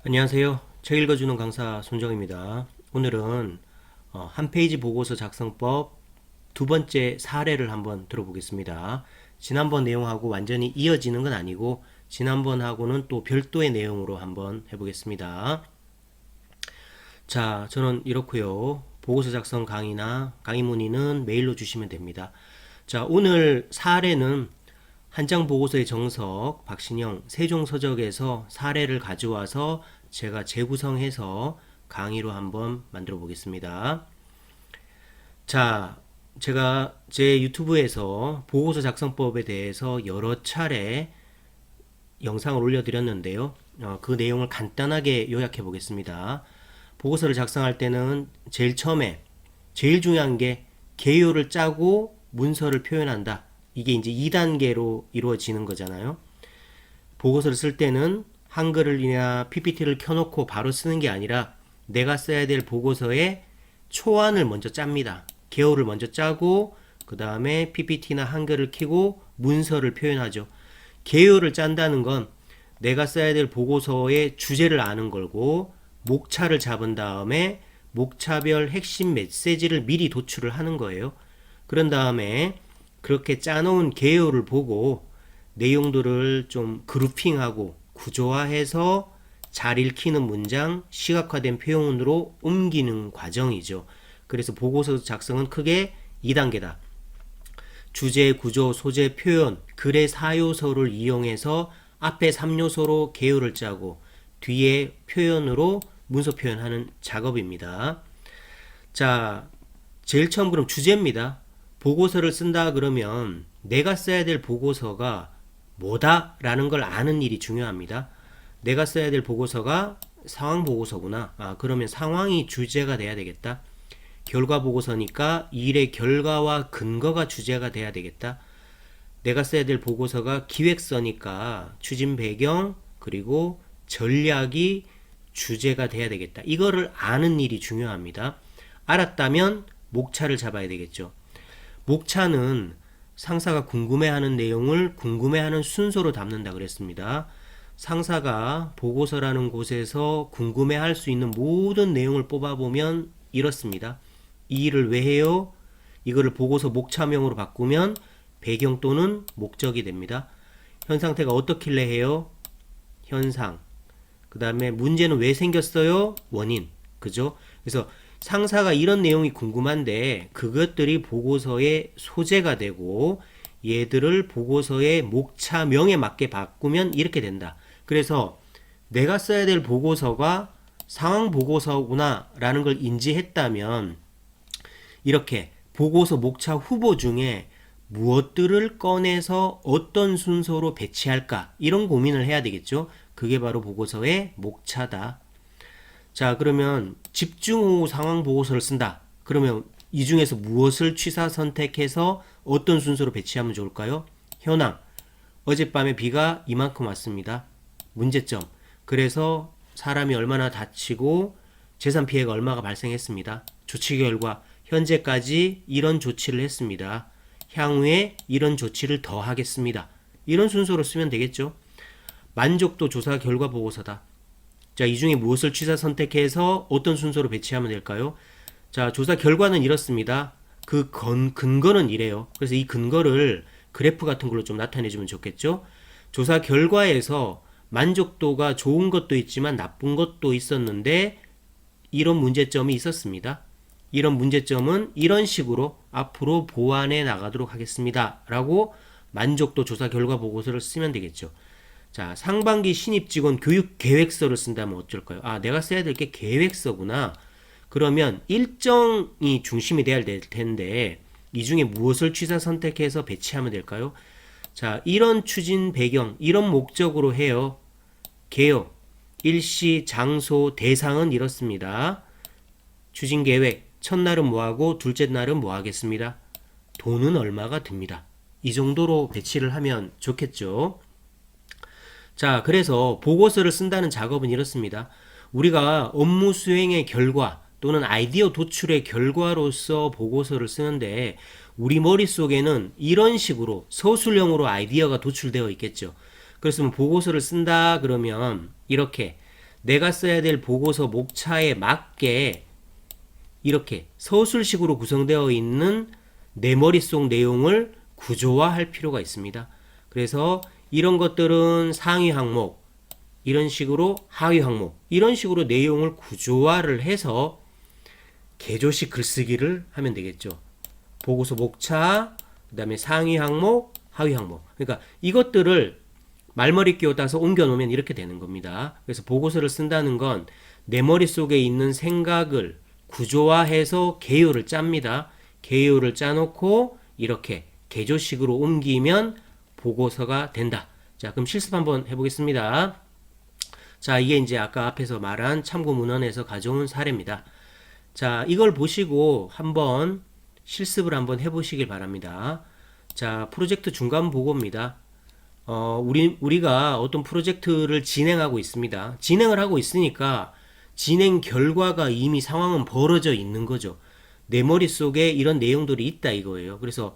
안녕하세요. 책 읽어주는 강사 손정입니다. 오늘은 한 페이지 보고서 작성법 두 번째 사례를 한번 들어보겠습니다. 지난번 내용하고 완전히 이어지는 건 아니고 지난번하고는 또 별도의 내용으로 한번 해보겠습니다. 자, 저는 이렇고요. 보고서 작성 강의나 강의 문의는 메일로 주시면 됩니다. 자, 오늘 사례는 한장 보고서의 정석 박신영 세종서적에서 사례를 가져와서 제가 재구성해서 강의로 한번 만들어 보겠습니다. 자, 제가 제 유튜브에서 보고서 작성법에 대해서 여러 차례 영상을 올려드렸는데요. 그 내용을 간단하게 요약해 보겠습니다. 보고서를 작성할 때는 제일 처음에 제일 중요한 게 개요를 짜고 문서를 표현한다. 이게 이제 2단계로 이루어지는 거잖아요. 보고서를 쓸 때는 한글이나 PPT를 켜놓고 바로 쓰는 게 아니라 내가 써야 될 보고서의 초안을 먼저 짭니다. 개요를 먼저 짜고 그 다음에 PPT나 한글을 켜고 문서를 표현하죠. 개요를 짠다는 건 내가 써야 될 보고서의 주제를 아는 걸고 목차를 잡은 다음에 목차별 핵심 메시지를 미리 도출을 하는 거예요. 그런 다음에 그렇게 짜놓은 개요를 보고 내용들을 좀 그룹핑하고 구조화해서 잘 읽히는 문장, 시각화된 표현으로 옮기는 과정이죠. 그래서 보고서 작성은 크게 2단계다. 주제, 구조, 소재, 표현, 글의 4요소를 이용해서 앞에 3요소로 개요를 짜고 뒤에 표현으로 문서 표현하는 작업입니다. 자, 제일 처음 그럼 주제입니다. 보고서를 쓴다 그러면 내가 써야 될 보고서가 뭐다 라는 걸 아는 일이 중요합니다. 내가 써야 될 보고서가 상황 보고서구나. 그러면 상황이 주제가 돼야 되겠다. 결과 보고서니까 일의 결과와 근거가 주제가 돼야 되겠다. 내가 써야 될 보고서가 기획서니까 추진 배경 그리고 전략이 주제가 돼야 되겠다. 이거를 아는 일이 중요합니다. 알았다면 목차를 잡아야 되겠죠. 목차는 상사가 궁금해하는 내용을 궁금해하는 순서로 담는다 그랬습니다. 상사가 보고서라는 곳에서 궁금해할 수 있는 모든 내용을 뽑아보면 이렇습니다. 이 일을 왜 해요? 이거를 보고서 목차명으로 바꾸면 배경 또는 목적이 됩니다. 현 상태가 어떻길래 해요? 현상. 그 다음에 문제는 왜 생겼어요? 원인. 그죠? 그래서 상사가 이런 내용이 궁금한데 그것들이 보고서의 소재가 되고 얘들을 보고서의 목차명에 맞게 바꾸면 이렇게 된다. 그래서 내가 써야 될 보고서가 상황 보고서구나 라는 걸 인지했다면 이렇게 보고서 목차 후보 중에 무엇들을 꺼내서 어떤 순서로 배치할까 이런 고민을 해야 되겠죠. 그게 바로 보고서의 목차다. 자, 그러면 집중 후 상황 보고서를 쓴다. 그러면 이 중에서 무엇을 취사 선택해서 어떤 순서로 배치하면 좋을까요? 현황. 어젯밤에 비가 이만큼 왔습니다. 문제점. 그래서 사람이 얼마나 다치고 재산 피해가 얼마가 발생했습니다. 조치 결과 현재까지 이런 조치를 했습니다. 향후에 이런 조치를 더 하겠습니다. 이런 순서로 쓰면 되겠죠. 만족도 조사 결과 보고서다. 자, 이 중에 무엇을 취사 선택해서 어떤 순서로 배치하면 될까요? 자, 조사 결과는 이렇습니다. 근거는 이래요. 그래서 이 근거를 그래프 같은 걸로 좀 나타내주면 좋겠죠? 조사 결과에서 만족도가 좋은 것도 있지만 나쁜 것도 있었는데 이런 문제점이 있었습니다. 이런 문제점은 이런 식으로 앞으로 보완해 나가도록 하겠습니다. 라고 만족도 조사 결과 보고서를 쓰면 되겠죠. 자, 상반기 신입 직원 교육 계획서를 쓴다면 어쩔까요? 내가 써야 될 게 계획서구나. 그러면 일정이 중심이 돼야 될 텐데 이 중에 무엇을 취사 선택해서 배치하면 될까요? 자, 이런 추진 배경, 이런 목적으로 해요. 개요, 일시, 장소, 대상은 이렇습니다. 추진 계획, 첫날은 뭐하고 둘째 날은 뭐 하겠습니다. 돈은 얼마가 듭니다. 이 정도로 배치를 하면 좋겠죠. 자, 그래서 보고서를 쓴다는 작업은 이렇습니다. 우리가 업무 수행의 결과 또는 아이디어 도출의 결과로서 보고서를 쓰는데 우리 머릿속에는 이런 식으로 서술형으로 아이디어가 도출되어 있겠죠. 그래서 보고서를 쓴다 그러면 이렇게 내가 써야 될 보고서 목차에 맞게 이렇게 서술식으로 구성되어 있는 내 머릿속 내용을 구조화할 필요가 있습니다. 그래서 이런 것들은 상위 항목, 이런 식으로 하위 항목, 이런 식으로 내용을 구조화를 해서 개조식 글쓰기를 하면 되겠죠. 보고서 목차, 그 다음에 상위 항목, 하위 항목. 그러니까 이것들을 말머리 끼워 따서 옮겨 놓으면 이렇게 되는 겁니다. 그래서 보고서를 쓴다는 건 내 머릿속에 있는 생각을 구조화해서 개요를 짭니다. 개요를 짜놓고 이렇게 개조식으로 옮기면 보고서가 된다. 자, 그럼 실습 한번 해보겠습니다. 자, 이게 이제 아까 앞에서 말한 참고 문헌에서 가져온 사례입니다. 자, 이걸 보시고 한번 실습을 한번 해보시길 바랍니다. 자, 프로젝트 중간 보고입니다. 우리가 어떤 프로젝트를 진행하고 있습니다. 진행을 하고 있으니까 진행 결과가 이미 상황은 벌어져 있는 거죠. 내 머릿속에 이런 내용들이 있다 이거예요. 그래서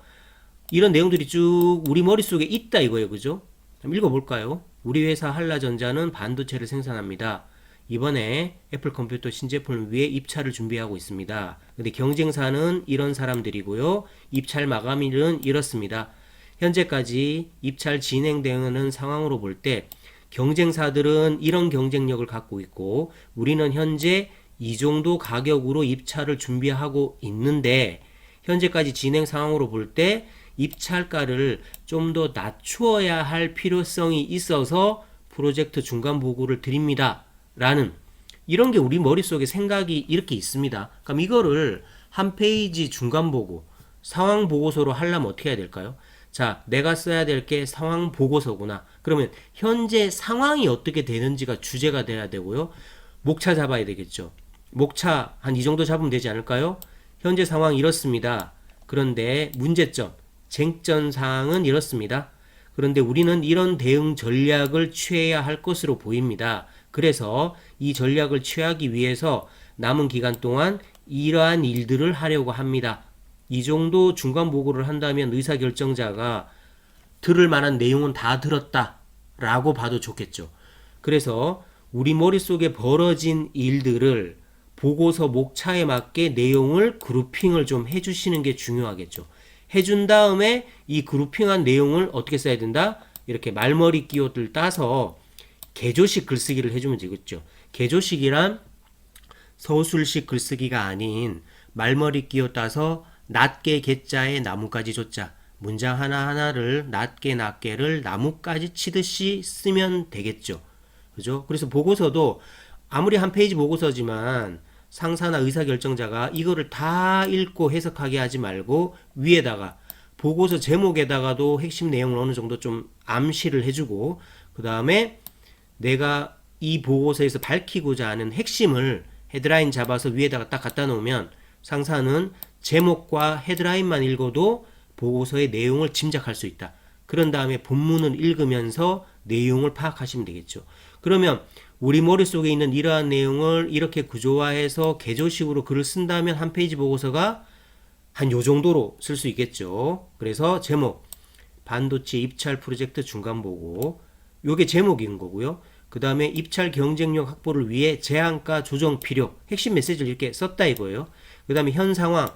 이런 내용들이 쭉 우리 머릿속에 있다 이거예요. 그죠? 한번 읽어볼까요? 우리 회사 한라전자는 반도체를 생산합니다. 이번에 애플 컴퓨터 신제품을 위해 입찰을 준비하고 있습니다. 근데 경쟁사는 이런 사람들이고요. 입찰 마감일은 이렇습니다. 현재까지 입찰 진행되는 상황으로 볼 때 경쟁사들은 이런 경쟁력을 갖고 있고 우리는 현재 이 정도 가격으로 입찰을 준비하고 있는데 현재까지 진행 상황으로 볼 때 입찰가를 좀 더 낮추어야 할 필요성이 있어서 프로젝트 중간 보고를 드립니다. 라는 이런 게 우리 머릿속에 생각이 이렇게 있습니다. 그럼 이거를 한 페이지 중간 보고 상황 보고서로 하려면 어떻게 해야 될까요? 자, 내가 써야 될 게 상황 보고서구나. 그러면 현재 상황이 어떻게 되는지가 주제가 돼야 되고요. 목차 잡아야 되겠죠. 목차 한 이 정도 잡으면 되지 않을까요? 현재 상황 이렇습니다. 그런데 문제점, 쟁점 사항은 이렇습니다. 그런데 우리는 이런 대응 전략을 취해야 할 것으로 보입니다. 그래서 이 전략을 취하기 위해서 남은 기간 동안 이러한 일들을 하려고 합니다. 이 정도 중간 보고를 한다면 의사결정자가 들을 만한 내용은 다 들었다 라고 봐도 좋겠죠. 그래서 우리 머릿속에 벌어진 일들을 보고서 목차에 맞게 내용을 그룹핑을 좀 해주시는 게 중요하겠죠. 해준 다음에 이 그룹핑한 내용을 어떻게 써야 된다? 이렇게 말머리 끼워들 따서 개조식 글쓰기를 해주면 되겠죠. 개조식이란 서술식 글쓰기가 아닌 말머리 끼워 따서 낮게 개자에 나무까지 조자 문장 하나하나를 낮게를 나무까지 치듯이 쓰면 되겠죠. 그죠? 그래서 보고서도 아무리 한 페이지 보고서지만 상사나 의사결정자가 이거를 다 읽고 해석하게 하지 말고 위에다가 보고서 제목에다가도 핵심 내용을 어느 정도 좀 암시를 해주고 그 다음에 내가 이 보고서에서 밝히고자 하는 핵심을 헤드라인 잡아서 위에다가 딱 갖다 놓으면 상사는 제목과 헤드라인만 읽어도 보고서의 내용을 짐작할 수 있다. 그런 다음에 본문을 읽으면서 내용을 파악하시면 되겠죠. 그러면 우리 머릿속에 있는 이러한 내용을 이렇게 구조화해서 개조식으로 글을 쓴다면 한 페이지 보고서가 한 요 정도로 쓸 수 있겠죠. 그래서 제목 반도체 입찰 프로젝트 중간 보고 요게 제목인 거고요. 그 다음에 입찰 경쟁력 확보를 위해 제한가 조정 필요 핵심 메시지를 이렇게 썼다 이거예요. 그 다음에 현 상황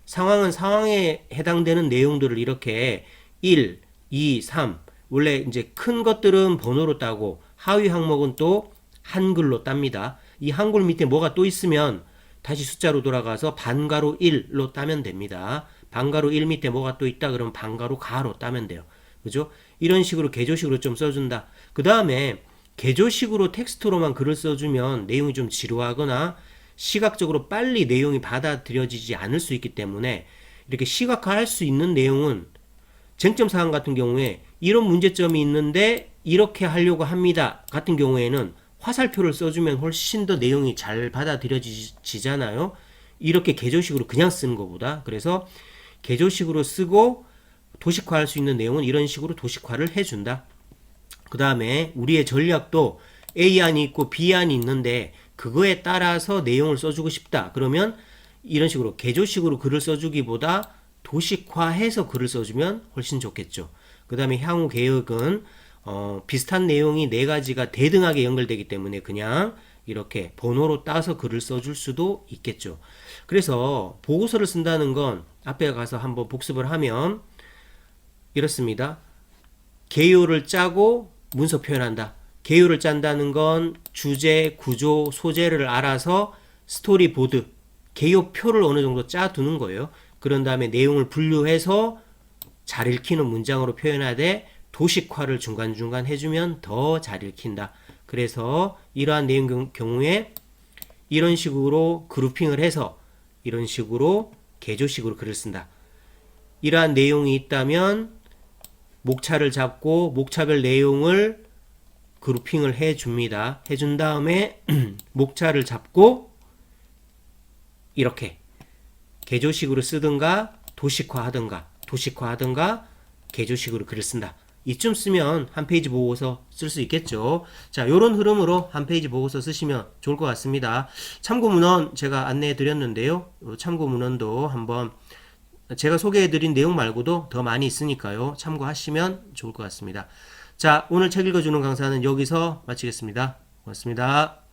상황은 상황에 해당되는 내용들을 이렇게 1, 2, 3 원래 이제 큰 것들은 번호로 따고 하위 항목은 또 한글로 땁니다. 이 한글 밑에 뭐가 또 있으면 다시 숫자로 돌아가서 반가로 1로 따면 됩니다. 반가로 1 밑에 뭐가 또 있다 그러면 반가로 가로 따면 돼요. 그죠? 이런 식으로 개조식으로 좀 써준다. 그 다음에 개조식으로 텍스트로만 글을 써주면 내용이 좀 지루하거나 시각적으로 빨리 내용이 받아들여지지 않을 수 있기 때문에 이렇게 시각화할 수 있는 내용은 쟁점 사항 같은 경우에 이런 문제점이 있는데 이렇게 하려고 합니다 같은 경우에는 화살표를 써주면 훨씬 더 내용이 잘 받아들여지잖아요. 이렇게 개조식으로 그냥 쓰는 것보다. 그래서 개조식으로 쓰고 도식화할 수 있는 내용은 이런 식으로 도식화를 해준다. 그 다음에 우리의 전략도 A안이 있고 B안이 있는데 그거에 따라서 내용을 써주고 싶다. 그러면 이런 식으로 개조식으로 글을 써주기보다 도식화해서 글을 써주면 훨씬 좋겠죠. 그 다음에 향후 계획은 비슷한 내용이 네 가지가 대등하게 연결되기 때문에 그냥 이렇게 번호로 따서 글을 써줄 수도 있겠죠. 그래서 보고서를 쓴다는 건 앞에 가서 한번 복습을 하면 이렇습니다. 개요를 짜고 문서 표현한다. 개요를 짠다는 건 주제, 구조, 소재를 알아서 스토리보드, 개요표를 어느 정도 짜두는 거예요. 그런 다음에 내용을 분류해서 잘 읽히는 문장으로 표현하되 도식화를 중간중간 해주면 더 잘 읽힌다. 그래서 이러한 내용 경우에 이런 식으로 그룹핑을 해서 이런 식으로 개조식으로 글을 쓴다. 이러한 내용이 있다면 목차를 잡고 목차별 내용을 그룹핑을 해줍니다. 해준 다음에 목차를 잡고 이렇게 개조식으로 쓰든가 도식화하든가 개조식으로 글을 쓴다. 이쯤 쓰면 한 페이지 보고서 쓸 수 있겠죠. 자, 요런 흐름으로 한 페이지 보고서 쓰시면 좋을 것 같습니다. 참고 문헌 제가 안내해 드렸는데요. 참고 문헌도 한번 제가 소개해 드린 내용 말고도 더 많이 있으니까요. 참고하시면 좋을 것 같습니다. 자, 오늘 책 읽어주는 강사는 여기서 마치겠습니다. 고맙습니다.